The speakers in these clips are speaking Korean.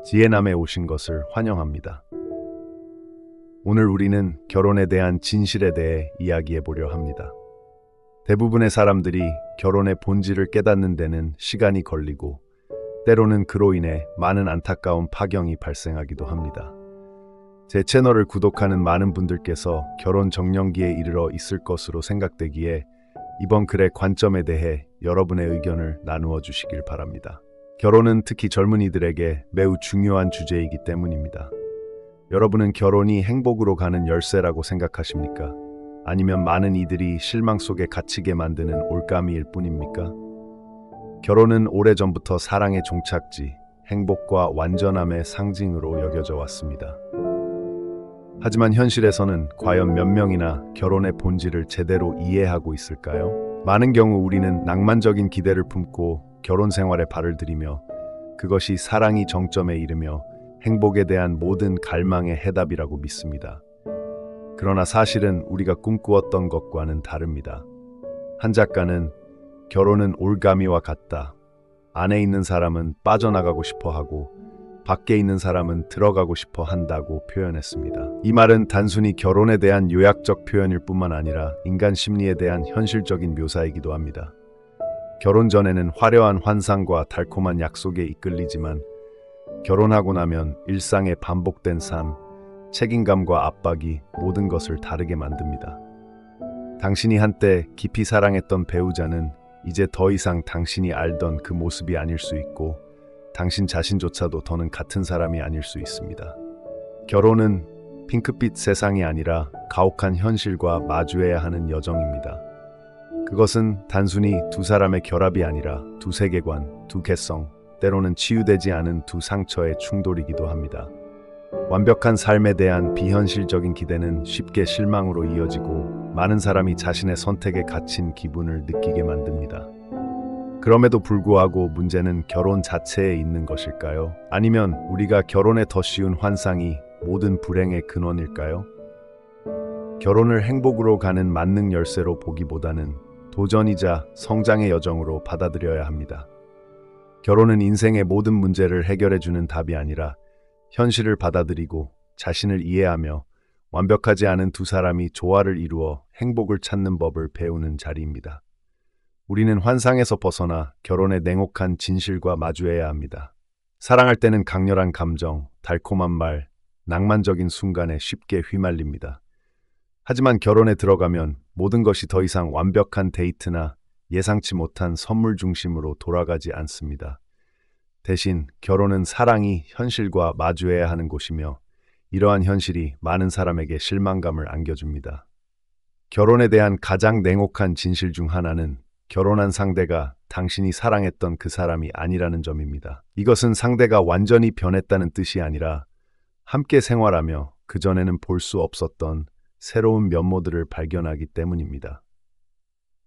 지혜남에 오신 것을 환영합니다. 오늘 우리는 결혼에 대한 진실에 대해 이야기해 보려 합니다. 대부분의 사람들이 결혼의 본질을 깨닫는 데는 시간이 걸리고 때로는 그로 인해 많은 안타까운 파경이 발생하기도 합니다. 제 채널을 구독하는 많은 분들께서 결혼 정년기에 이르러 있을 것으로 생각되기에 이번 글의 관점에 대해 여러분의 의견을 나누어 주시길 바랍니다. 결혼은 특히 젊은이들에게 매우 중요한 주제이기 때문입니다. 여러분은 결혼이 행복으로 가는 열쇠라고 생각하십니까? 아니면 많은 이들이 실망 속에 갇히게 만드는 올가미일 뿐입니까? 결혼은 오래전부터 사랑의 종착지, 행복과 완전함의 상징으로 여겨져 왔습니다. 하지만 현실에서는 과연 몇 명이나 결혼의 본질을 제대로 이해하고 있을까요? 많은 경우 우리는 낭만적인 기대를 품고 결혼 생활에 발을 들이며 그것이 사랑이 정점에 이르며 행복에 대한 모든 갈망의 해답이라고 믿습니다. 그러나 사실은 우리가 꿈꾸었던 것과는 다릅니다. 한 작가는 결혼은 올가미와 같다. 안에 있는 사람은 빠져나가고 싶어 하고 밖에 있는 사람은 들어가고 싶어 한다고 표현했습니다. 이 말은 단순히 결혼에 대한 요약적 표현일 뿐만 아니라 인간 심리에 대한 현실적인 묘사이기도 합니다. 결혼 전에는 화려한 환상과 달콤한 약속에 이끌리지만 결혼하고 나면 일상의 반복된 삶, 책임감과 압박이 모든 것을 다르게 만듭니다. 당신이 한때 깊이 사랑했던 배우자는 이제 더 이상 당신이 알던 그 모습이 아닐 수 있고 당신 자신조차도 더는 같은 사람이 아닐 수 있습니다. 결혼은 핑크빛 세상이 아니라 가혹한 현실과 마주해야 하는 여정입니다. 그것은 단순히 두 사람의 결합이 아니라 두 세계관, 두 개성, 때로는 치유되지 않은 두 상처의 충돌이기도 합니다. 완벽한 삶에 대한 비현실적인 기대는 쉽게 실망으로 이어지고 많은 사람이 자신의 선택에 갇힌 기분을 느끼게 만듭니다. 그럼에도 불구하고 문제는 결혼 자체에 있는 것일까요? 아니면 우리가 결혼에 더 씌운 환상이 모든 불행의 근원일까요? 결혼을 행복으로 가는 만능 열쇠로 보기보다는 도전이자 성장의 여정으로 받아들여야 합니다. 결혼은 인생의 모든 문제를 해결해주는 답이 아니라 현실을 받아들이고 자신을 이해하며 완벽하지 않은 두 사람이 조화를 이루어 행복을 찾는 법을 배우는 자리입니다. 우리는 환상에서 벗어나 결혼의 냉혹한 진실과 마주해야 합니다. 사랑할 때는 강렬한 감정, 달콤한 말, 낭만적인 순간에 쉽게 휘말립니다. 하지만 결혼에 들어가면 모든 것이 더 이상 완벽한 데이트나 예상치 못한 선물 중심으로 돌아가지 않습니다. 대신 결혼은 사랑이 현실과 마주해야 하는 곳이며 이러한 현실이 많은 사람에게 실망감을 안겨줍니다. 결혼에 대한 가장 냉혹한 진실 중 하나는 결혼한 상대가 당신이 사랑했던 그 사람이 아니라는 점입니다. 이것은 상대가 완전히 변했다는 뜻이 아니라 함께 생활하며 그전에는 볼 수 없었던 새로운 면모들을 발견하기 때문입니다.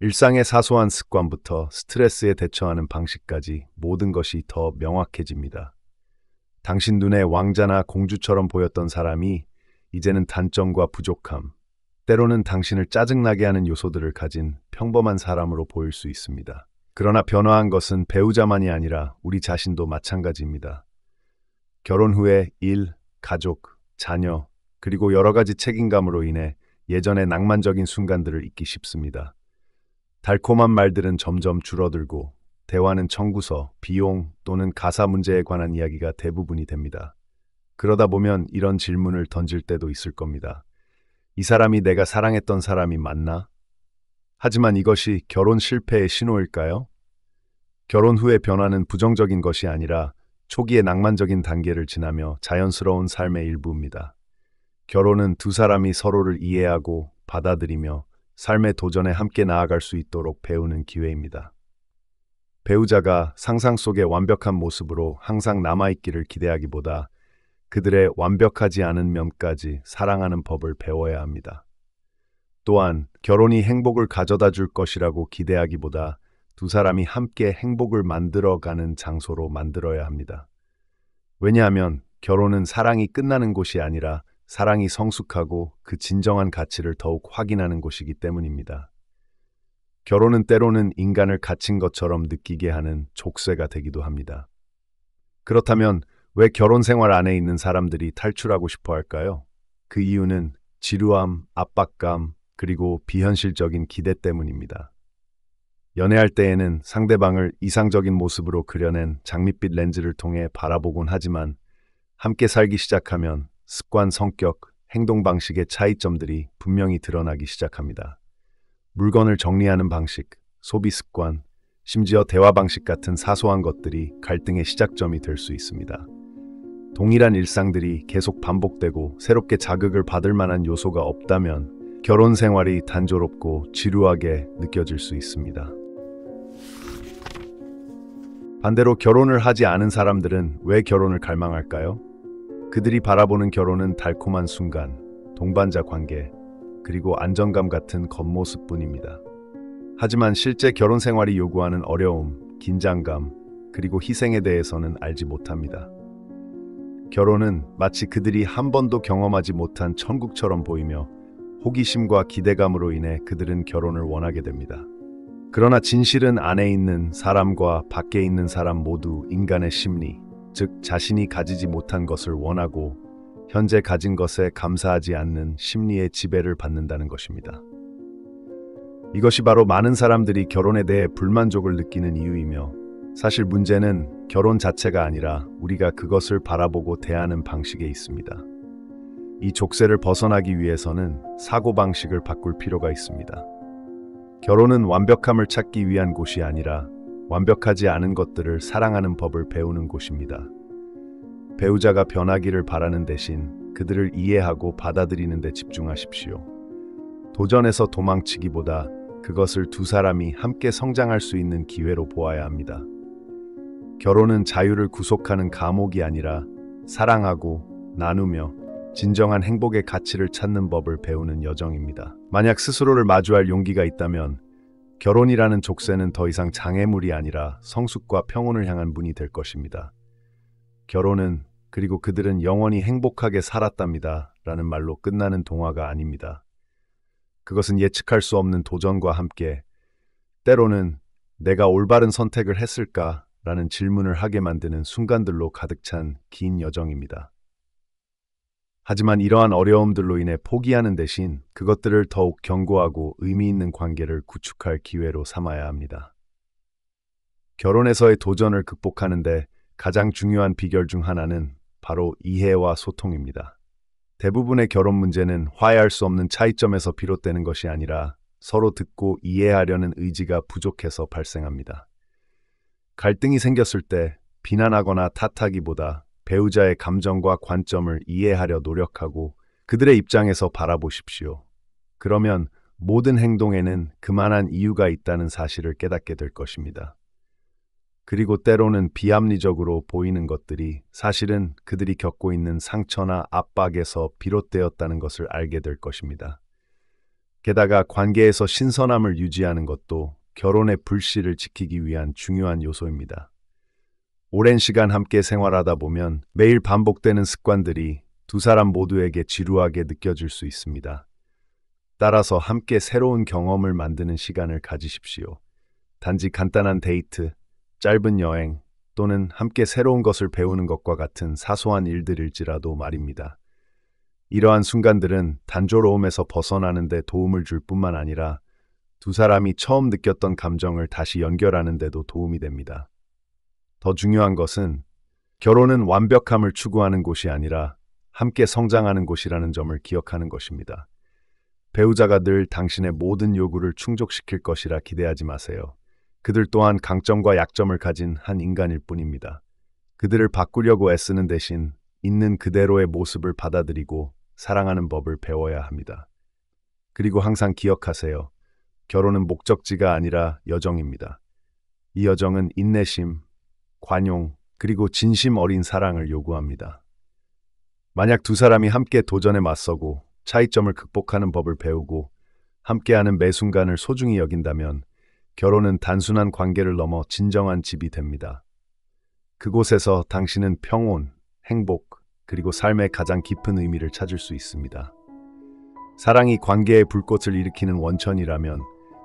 일상의 사소한 습관부터 스트레스에 대처하는 방식까지 모든 것이 더 명확해집니다. 당신 눈에 왕자나 공주처럼 보였던 사람이 이제는 단점과 부족함, 때로는 당신을 짜증나게 하는 요소들을 가진 평범한 사람으로 보일 수 있습니다. 그러나 변화한 것은 배우자만이 아니라 우리 자신도 마찬가지입니다. 결혼 후에 일, 가족, 자녀, 그리고 여러 가지 책임감으로 인해 예전의 낭만적인 순간들을 잊기 쉽습니다. 달콤한 말들은 점점 줄어들고 대화는 청구서, 비용 또는 가사 문제에 관한 이야기가 대부분이 됩니다. 그러다 보면 이런 질문을 던질 때도 있을 겁니다. 이 사람이 내가 사랑했던 사람이 맞나? 하지만 이것이 결혼 실패의 신호일까요? 결혼 후의 변화는 부정적인 것이 아니라 초기의 낭만적인 단계를 지나며 자연스러운 삶의 일부입니다. 결혼은 두 사람이 서로를 이해하고 받아들이며 삶의 도전에 함께 나아갈 수 있도록 배우는 기회입니다. 배우자가 상상 속의 완벽한 모습으로 항상 남아있기를 기대하기보다 그들의 완벽하지 않은 면까지 사랑하는 법을 배워야 합니다. 또한 결혼이 행복을 가져다 줄 것이라고 기대하기보다 두 사람이 함께 행복을 만들어가는 장소로 만들어야 합니다. 왜냐하면 결혼은 사랑이 끝나는 곳이 아니라 사랑이 성숙하고 그 진정한 가치를 더욱 확인하는 곳이기 때문입니다. 결혼은 때로는 인간을 갇힌 것처럼 느끼게 하는 족쇄가 되기도 합니다. 그렇다면 왜 결혼 생활 안에 있는 사람들이 탈출하고 싶어 할까요? 그 이유는 지루함, 압박감, 그리고 비현실적인 기대 때문입니다. 연애할 때에는 상대방을 이상적인 모습으로 그려낸 장밋빛 렌즈를 통해 바라보곤 하지만 함께 살기 시작하면 습관, 성격, 행동 방식의 차이점들이 분명히 드러나기 시작합니다. 물건을 정리하는 방식, 소비 습관, 심지어 대화 방식 같은 사소한 것들이 갈등의 시작점이 될 수 있습니다. 동일한 일상들이 계속 반복되고 새롭게 자극을 받을 만한 요소가 없다면 결혼 생활이 단조롭고 지루하게 느껴질 수 있습니다. 반대로 결혼을 하지 않은 사람들은 왜 결혼을 갈망할까요? 그들이 바라보는 결혼은 달콤한 순간, 동반자 관계, 그리고 안정감 같은 겉모습뿐입니다. 하지만 실제 결혼 생활이 요구하는 어려움, 긴장감, 그리고 희생에 대해서는 알지 못합니다. 결혼은 마치 그들이 한 번도 경험하지 못한 천국처럼 보이며 호기심과 기대감으로 인해 그들은 결혼을 원하게 됩니다. 그러나 진실은 안에 있는 사람과 밖에 있는 사람 모두 인간의 심리, 즉 자신이 가지지 못한 것을 원하고 현재 가진 것에 감사하지 않는 심리의 지배를 받는다는 것입니다. 이것이 바로 많은 사람들이 결혼에 대해 불만족을 느끼는 이유이며 사실 문제는 결혼 자체가 아니라 우리가 그것을 바라보고 대하는 방식에 있습니다. 이 족쇄를 벗어나기 위해서는 사고방식을 바꿀 필요가 있습니다. 결혼은 완벽함을 찾기 위한 곳이 아니라 완벽하지 않은 것들을 사랑하는 법을 배우는 곳입니다. 배우자가 변하기를 바라는 대신 그들을 이해하고 받아들이는 데 집중하십시오. 도전에서 도망치기보다 그것을 두 사람이 함께 성장할 수 있는 기회로 보아야 합니다. 결혼은 자유를 구속하는 감옥이 아니라 사랑하고 나누며 진정한 행복의 가치를 찾는 법을 배우는 여정입니다. 만약 스스로를 마주할 용기가 있다면 결혼이라는 족쇄는 더 이상 장애물이 아니라 성숙과 평온을 향한 문이 될 것입니다. 결혼은 그리고 그들은 영원히 행복하게 살았답니다. 라는 말로 끝나는 동화가 아닙니다. 그것은 예측할 수 없는 도전과 함께 때로는 내가 올바른 선택을 했을까? 라는 질문을 하게 만드는 순간들로 가득 찬 긴 여정입니다. 하지만 이러한 어려움들로 인해 포기하는 대신 그것들을 더욱 견고하고 의미 있는 관계를 구축할 기회로 삼아야 합니다. 결혼에서의 도전을 극복하는데 가장 중요한 비결 중 하나는 바로 이해와 소통입니다. 대부분의 결혼 문제는 화해할 수 없는 차이점에서 비롯되는 것이 아니라 서로 듣고 이해하려는 의지가 부족해서 발생합니다. 갈등이 생겼을 때 비난하거나 탓하기보다 배우자의 감정과 관점을 이해하려 노력하고 그들의 입장에서 바라보십시오. 그러면 모든 행동에는 그만한 이유가 있다는 사실을 깨닫게 될 것입니다. 그리고 때로는 비합리적으로 보이는 것들이 사실은 그들이 겪고 있는 상처나 압박에서 비롯되었다는 것을 알게 될 것입니다. 게다가 관계에서 신선함을 유지하는 것도 결혼의 불씨를 지키기 위한 중요한 요소입니다. 오랜 시간 함께 생활하다 보면 매일 반복되는 습관들이 두 사람 모두에게 지루하게 느껴질 수 있습니다. 따라서 함께 새로운 경험을 만드는 시간을 가지십시오. 단지 간단한 데이트, 짧은 여행 또는 함께 새로운 것을 배우는 것과 같은 사소한 일들일지라도 말입니다. 이러한 순간들은 단조로움에서 벗어나는 데 도움을 줄 뿐만 아니라 두 사람이 처음 느꼈던 감정을 다시 연결하는 데도 도움이 됩니다. 더 중요한 것은 결혼은 완벽함을 추구하는 곳이 아니라 함께 성장하는 곳이라는 점을 기억하는 것입니다. 배우자가 늘 당신의 모든 요구를 충족시킬 것이라 기대하지 마세요. 그들 또한 강점과 약점을 가진 한 인간일 뿐입니다. 그들을 바꾸려고 애쓰는 대신 있는 그대로의 모습을 받아들이고 사랑하는 법을 배워야 합니다. 그리고 항상 기억하세요. 결혼은 목적지가 아니라 여정입니다. 이 여정은 인내심, 관용, 그리고 진심 어린 사랑을 요구합니다. 만약 두 사람이 함께 도전에 맞서고 차이점을 극복하는 법을 배우고 함께하는 매 순간을 소중히 여긴다면 결혼은 단순한 관계를 넘어 진정한 집이 됩니다. 그곳에서 당신은 평온, 행복, 그리고 삶의 가장 깊은 의미를 찾을 수 있습니다. 사랑이 관계의 불꽃을 일으키는 원천이라면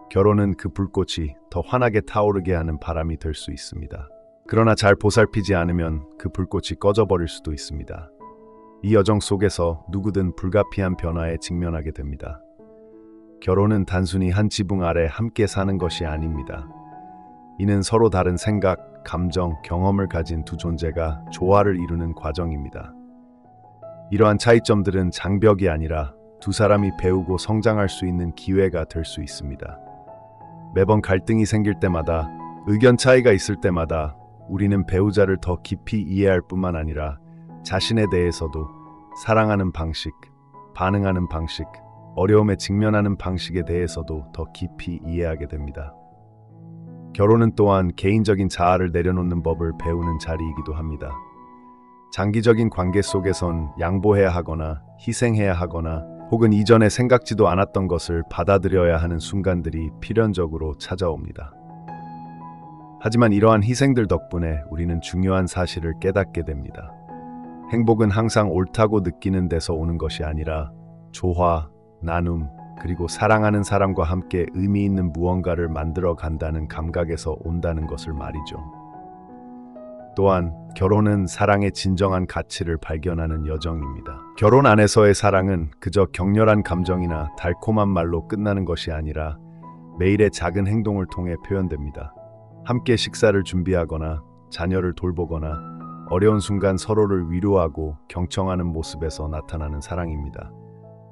결혼은 그 불꽃이 더 환하게 타오르게 하는 바람이 될 수 있습니다. 그러나 잘 보살피지 않으면 그 불꽃이 꺼져버릴 수도 있습니다. 이 여정 속에서 누구든 불가피한 변화에 직면하게 됩니다. 결혼은 단순히 한 지붕 아래 함께 사는 것이 아닙니다. 이는 서로 다른 생각, 감정, 경험을 가진 두 존재가 조화를 이루는 과정입니다. 이러한 차이점들은 장벽이 아니라 두 사람이 배우고 성장할 수 있는 기회가 될 수 있습니다. 매번 갈등이 생길 때마다, 의견 차이가 있을 때마다 우리는 배우자를 더 깊이 이해할 뿐만 아니라 자신에 대해서도 사랑하는 방식, 반응하는 방식, 어려움에 직면하는 방식에 대해서도 더 깊이 이해하게 됩니다. 결혼은 또한 개인적인 자아를 내려놓는 법을 배우는 자리이기도 합니다. 장기적인 관계 속에선 양보해야 하거나 희생해야 하거나 혹은 이전에 생각지도 않았던 것을 받아들여야 하는 순간들이 필연적으로 찾아옵니다. 하지만 이러한 희생들 덕분에 우리는 중요한 사실을 깨닫게 됩니다. 행복은 항상 옳다고 느끼는 데서 오는 것이 아니라 조화, 나눔, 그리고 사랑하는 사람과 함께 의미 있는 무언가를 만들어 간다는 감각에서 온다는 것을 말이죠. 또한 결혼은 사랑의 진정한 가치를 발견하는 여정입니다. 결혼 안에서의 사랑은 그저 격렬한 감정이나 달콤한 말로 끝나는 것이 아니라 매일의 작은 행동을 통해 표현됩니다. 함께 식사를 준비하거나 자녀를 돌보거나 어려운 순간 서로를 위로하고 경청하는 모습에서 나타나는 사랑입니다.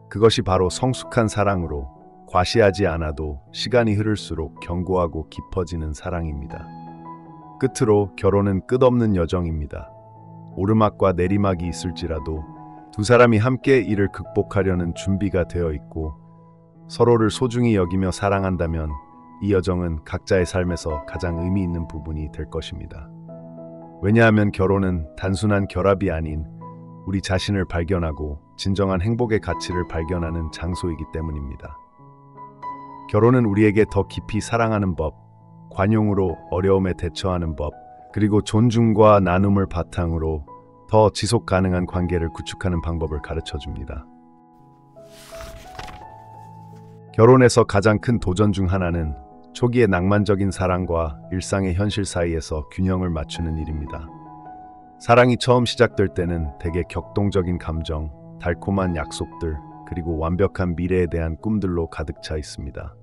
그것이 바로 성숙한 사랑으로 과시하지 않아도 시간이 흐를수록 견고하고 깊어지는 사랑입니다. 끝으로 결혼은 끝없는 여정입니다. 오르막과 내리막이 있을지라도 두 사람이 함께 이를 극복하려는 준비가 되어 있고 서로를 소중히 여기며 사랑한다면 이 여정은 각자의 삶에서 가장 의미 있는 부분이 될 것입니다. 왜냐하면 결혼은 단순한 결합이 아닌 우리 자신을 발견하고 진정한 행복의 가치를 발견하는 장소이기 때문입니다. 결혼은 우리에게 더 깊이 사랑하는 법, 관용으로 어려움에 대처하는 법, 그리고 존중과 나눔을 바탕으로 더 지속 가능한 관계를 구축하는 방법을 가르쳐 줍니다. 결혼에서 가장 큰 도전 중 하나는 초기의 낭만적인 사랑과 일상의 현실 사이에서 균형을 맞추는 일입니다. 사랑이 처음 시작될 때는 대개 격동적인 감정, 달콤한 약속들, 그리고 완벽한 미래에 대한 꿈들로 가득 차 있습니다.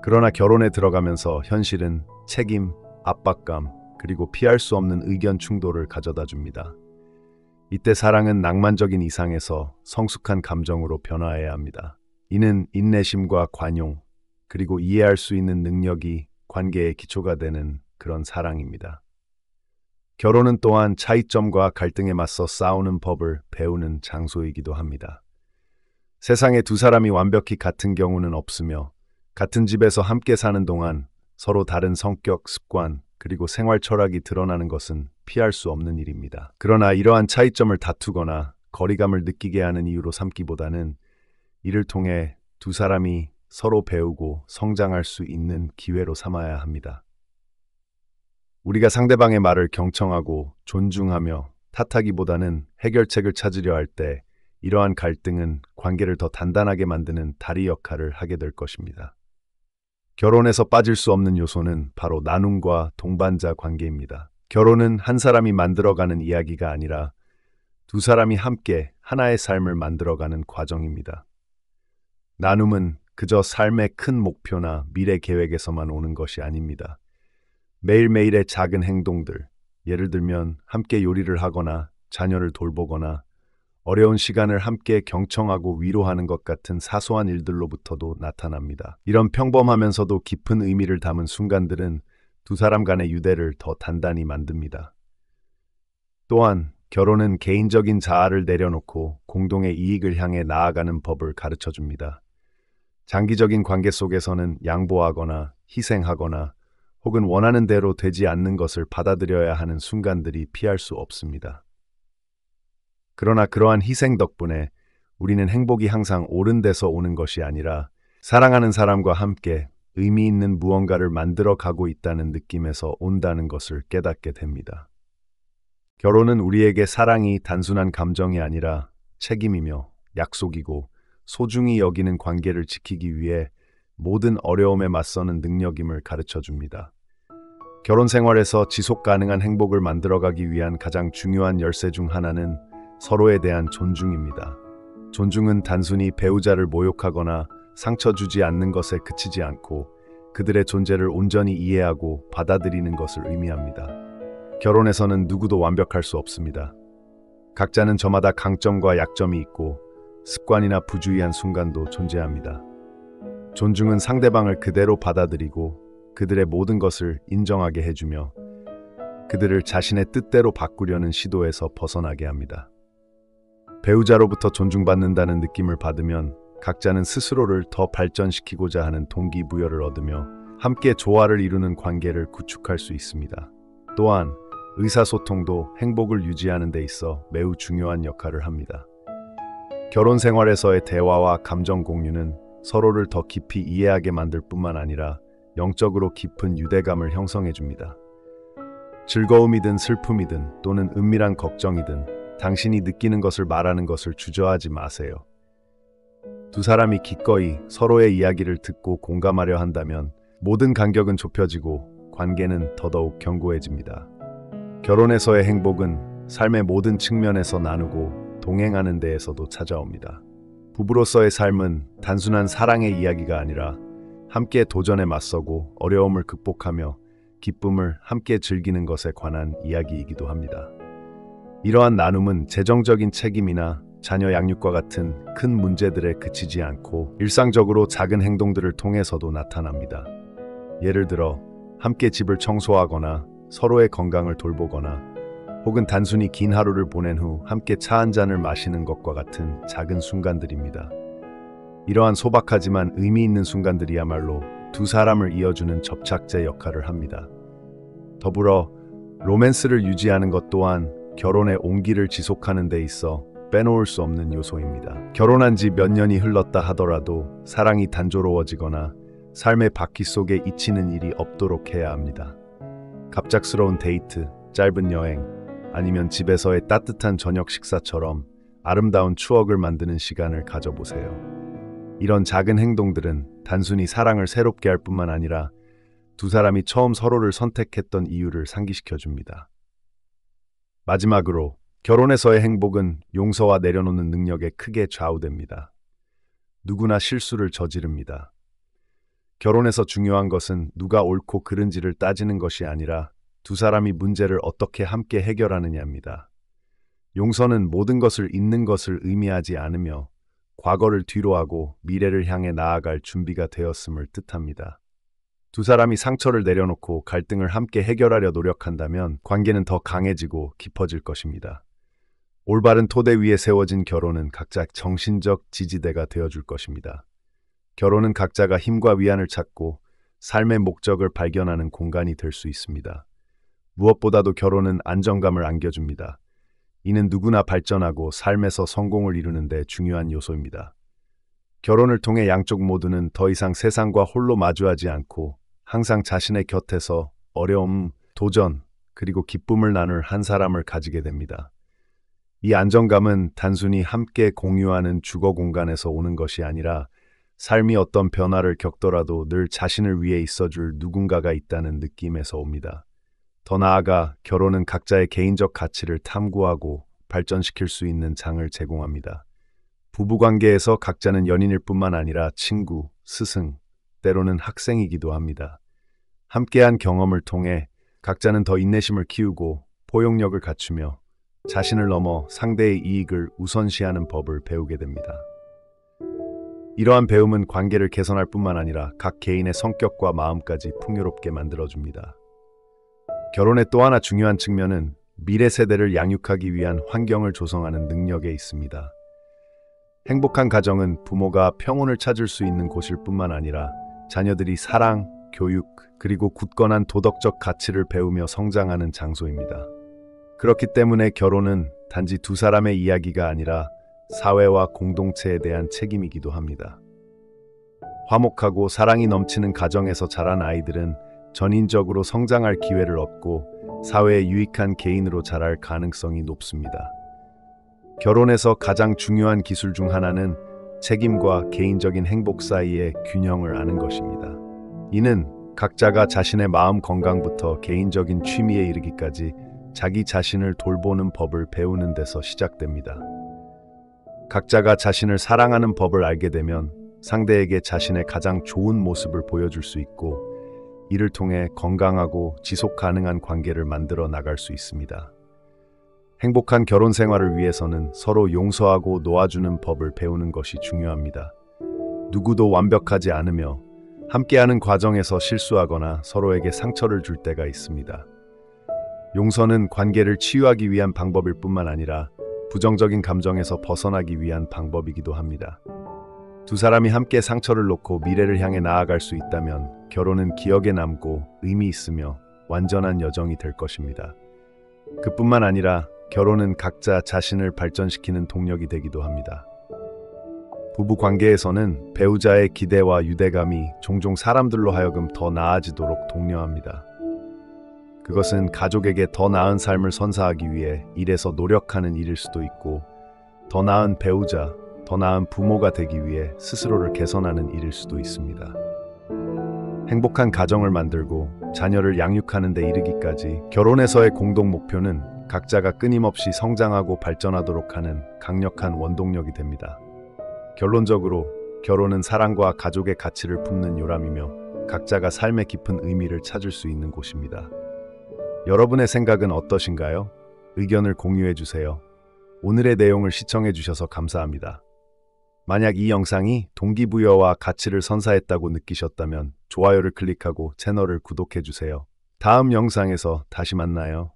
그러나 결혼에 들어가면서 현실은 책임, 압박감, 그리고 피할 수 없는 의견 충돌을 가져다 줍니다. 이때 사랑은 낭만적인 이상에서 성숙한 감정으로 변화해야 합니다. 이는 인내심과 관용, 그리고 이해할 수 있는 능력이 관계의 기초가 되는 그런 사랑입니다. 결혼은 또한 차이점과 갈등에 맞서 싸우는 법을 배우는 장소이기도 합니다. 세상에 두 사람이 완벽히 같은 경우는 없으며 같은 집에서 함께 사는 동안 서로 다른 성격, 습관, 그리고 생활 철학이 드러나는 것은 피할 수 없는 일입니다. 그러나 이러한 차이점을 다투거나 거리감을 느끼게 하는 이유로 삼기보다는 이를 통해 두 사람이 서로 배우고 성장할 수 있는 기회로 삼아야 합니다. 우리가 상대방의 말을 경청하고 존중하며 탓하기보다는 해결책을 찾으려 할 때 이러한 갈등은 관계를 더 단단하게 만드는 다리 역할을 하게 될 것입니다. 결혼에서 빠질 수 없는 요소는 바로 나눔과 동반자 관계입니다. 결혼은 한 사람이 만들어가는 이야기가 아니라 두 사람이 함께 하나의 삶을 만들어가는 과정입니다. 나눔은 그저 삶의 큰 목표나 미래 계획에서만 오는 것이 아닙니다. 매일매일의 작은 행동들, 예를 들면 함께 요리를 하거나 자녀를 돌보거나 어려운 시간을 함께 경청하고 위로하는 것 같은 사소한 일들로부터도 나타납니다. 이런 평범하면서도 깊은 의미를 담은 순간들은 두 사람 간의 유대를 더 단단히 만듭니다. 또한 결혼은 개인적인 자아를 내려놓고 공동의 이익을 향해 나아가는 법을 가르쳐 줍니다. 장기적인 관계 속에서는 양보하거나 희생하거나 혹은 원하는 대로 되지 않는 것을 받아들여야 하는 순간들이 피할 수 없습니다. 그러나 그러한 희생 덕분에 우리는 행복이 항상 옳은 데서 오는 것이 아니라 사랑하는 사람과 함께 의미 있는 무언가를 만들어 가고 있다는 느낌에서 온다는 것을 깨닫게 됩니다. 결혼은 우리에게 사랑이 단순한 감정이 아니라 책임이며 약속이고 소중히 여기는 관계를 지키기 위해 모든 어려움에 맞서는 능력임을 가르쳐 줍니다. 결혼 생활에서 지속 가능한 행복을 만들어가기 위한 가장 중요한 열쇠 중 하나는 서로에 대한 존중입니다. 존중은 단순히 배우자를 모욕하거나 상처 주지 않는 것에 그치지 않고 그들의 존재를 온전히 이해하고 받아들이는 것을 의미합니다. 결혼에서는 누구도 완벽할 수 없습니다. 각자는 저마다 강점과 약점이 있고 습관이나 부주의한 순간도 존재합니다. 존중은 상대방을 그대로 받아들이고 그들의 모든 것을 인정하게 해주며 그들을 자신의 뜻대로 바꾸려는 시도에서 벗어나게 합니다. 배우자로부터 존중받는다는 느낌을 받으면 각자는 스스로를 더 발전시키고자 하는 동기부여를 얻으며 함께 조화를 이루는 관계를 구축할 수 있습니다. 또한 의사소통도 행복을 유지하는 데 있어 매우 중요한 역할을 합니다. 결혼 생활에서의 대화와 감정 공유는 서로를 더 깊이 이해하게 만들 뿐만 아니라 영적으로 깊은 유대감을 형성해 줍니다. 즐거움이든 슬픔이든 또는 은밀한 걱정이든 당신이 느끼는 것을 말하는 것을 주저하지 마세요. 두 사람이 기꺼이 서로의 이야기를 듣고 공감하려 한다면 모든 간격은 좁혀지고 관계는 더더욱 견고해집니다. 결혼에서의 행복은 삶의 모든 측면에서 나누고 동행하는 데에서도 찾아옵니다. 부부로서의 삶은 단순한 사랑의 이야기가 아니라 함께 도전에 맞서고 어려움을 극복하며 기쁨을 함께 즐기는 것에 관한 이야기이기도 합니다. 이러한 나눔은 재정적인 책임이나 자녀 양육과 같은 큰 문제들에 그치지 않고 일상적으로 작은 행동들을 통해서도 나타납니다. 예를 들어 함께 집을 청소하거나 서로의 건강을 돌보거나 혹은 단순히 긴 하루를 보낸 후 함께 차 한 잔을 마시는 것과 같은 작은 순간들입니다. 이러한 소박하지만 의미 있는 순간들이야말로 두 사람을 이어주는 접착제 역할을 합니다. 더불어 로맨스를 유지하는 것 또한 결혼의 온기를 지속하는 데 있어 빼놓을 수 없는 요소입니다. 결혼한 지 몇 년이 흘렀다 하더라도 사랑이 단조로워지거나 삶의 바퀴 속에 잊히는 일이 없도록 해야 합니다. 갑작스러운 데이트, 짧은 여행, 아니면 집에서의 따뜻한 저녁 식사처럼 아름다운 추억을 만드는 시간을 가져보세요. 이런 작은 행동들은 단순히 사랑을 새롭게 할 뿐만 아니라 두 사람이 처음 서로를 선택했던 이유를 상기시켜 줍니다. 마지막으로 결혼에서의 행복은 용서와 내려놓는 능력에 크게 좌우됩니다. 누구나 실수를 저지릅니다. 결혼에서 중요한 것은 누가 옳고 그른지를 따지는 것이 아니라 두 사람이 문제를 어떻게 함께 해결하느냐입니다. 용서는 모든 것을 잊는 것을 의미하지 않으며 과거를 뒤로하고 미래를 향해 나아갈 준비가 되었음을 뜻합니다. 두 사람이 상처를 내려놓고 갈등을 함께 해결하려 노력한다면 관계는 더 강해지고 깊어질 것입니다. 올바른 토대 위에 세워진 결혼은 각자 정신적 지지대가 되어줄 것입니다. 결혼은 각자가 힘과 위안을 찾고 삶의 목적을 발견하는 공간이 될 수 있습니다. 무엇보다도 결혼은 안정감을 안겨줍니다. 이는 누구나 발전하고 삶에서 성공을 이루는 데 중요한 요소입니다. 결혼을 통해 양쪽 모두는 더 이상 세상과 홀로 마주하지 않고 항상 자신의 곁에서 어려움, 도전, 그리고 기쁨을 나눌 한 사람을 가지게 됩니다. 이 안정감은 단순히 함께 공유하는 주거 공간에서 오는 것이 아니라 삶이 어떤 변화를 겪더라도 늘 자신을 위해 있어줄 누군가가 있다는 느낌에서 옵니다. 더 나아가 결혼은 각자의 개인적 가치를 탐구하고 발전시킬 수 있는 장을 제공합니다. 부부관계에서 각자는 연인일 뿐만 아니라 친구, 스승, 때로는 학생이기도 합니다. 함께한 경험을 통해 각자는 더 인내심을 키우고 포용력을 갖추며 자신을 넘어 상대의 이익을 우선시하는 법을 배우게 됩니다. 이러한 배움은 관계를 개선할 뿐만 아니라 각 개인의 성격과 마음까지 풍요롭게 만들어줍니다. 결혼의 또 하나 중요한 측면은 미래 세대를 양육하기 위한 환경을 조성하는 능력에 있습니다. 행복한 가정은 부모가 평온을 찾을 수 있는 곳일 뿐만 아니라 자녀들이 사랑, 교육, 그리고 굳건한 도덕적 가치를 배우며 성장하는 장소입니다. 그렇기 때문에 결혼은 단지 두 사람의 이야기가 아니라 사회와 공동체에 대한 책임이기도 합니다. 화목하고 사랑이 넘치는 가정에서 자란 아이들은 전인적으로 성장할 기회를 얻고 사회에 유익한 개인으로 자랄 가능성이 높습니다. 결혼에서 가장 중요한 기술 중 하나는 책임과 개인적인 행복 사이의 균형을 아는 것입니다. 이는 각자가 자신의 마음 건강부터 개인적인 취미에 이르기까지 자기 자신을 돌보는 법을 배우는 데서 시작됩니다. 각자가 자신을 사랑하는 법을 알게 되면 상대에게 자신의 가장 좋은 모습을 보여줄 수 있고, 이를 통해 건강하고 지속 가능한 관계를 만들어 나갈 수 있습니다. 행복한 결혼 생활을 위해서는 서로 용서하고 놓아주는 법을 배우는 것이 중요합니다. 누구도 완벽하지 않으며 함께하는 과정에서 실수하거나 서로에게 상처를 줄 때가 있습니다. 용서는 관계를 치유하기 위한 방법일 뿐만 아니라 부정적인 감정에서 벗어나기 위한 방법이기도 합니다. 두 사람이 함께 상처를 놓고 미래를 향해 나아갈 수 있다면 결혼은 기억에 남고 의미 있으며 완전한 여정이 될 것입니다. 그뿐만 아니라 결혼은 각자 자신을 발전시키는 동력이 되기도 합니다. 부부 관계에서는 배우자의 기대와 유대감이 종종 사람들로 하여금 더 나아지도록 독려합니다. 그것은 가족에게 더 나은 삶을 선사하기 위해 일에서 노력하는 일일 수도 있고, 더 나은 배우자, 더 나은 부모가 되기 위해 스스로를 개선하는 일일 수도 있습니다. 행복한 가정을 만들고 자녀를 양육하는 데 이르기까지 결혼에서의 공동 목표는 각자가 끊임없이 성장하고 발전하도록 하는 강력한 원동력이 됩니다. 결론적으로 결혼은 사랑과 가족의 가치를 품는 요람이며 각자가 삶의 깊은 의미를 찾을 수 있는 곳입니다. 여러분의 생각은 어떠신가요? 의견을 공유해 주세요. 오늘의 내용을 시청해 주셔서 감사합니다. 만약 이 영상이 동기부여와 가치를 선사했다고 느끼셨다면 좋아요를 클릭하고 채널을 구독해 주세요. 다음 영상에서 다시 만나요.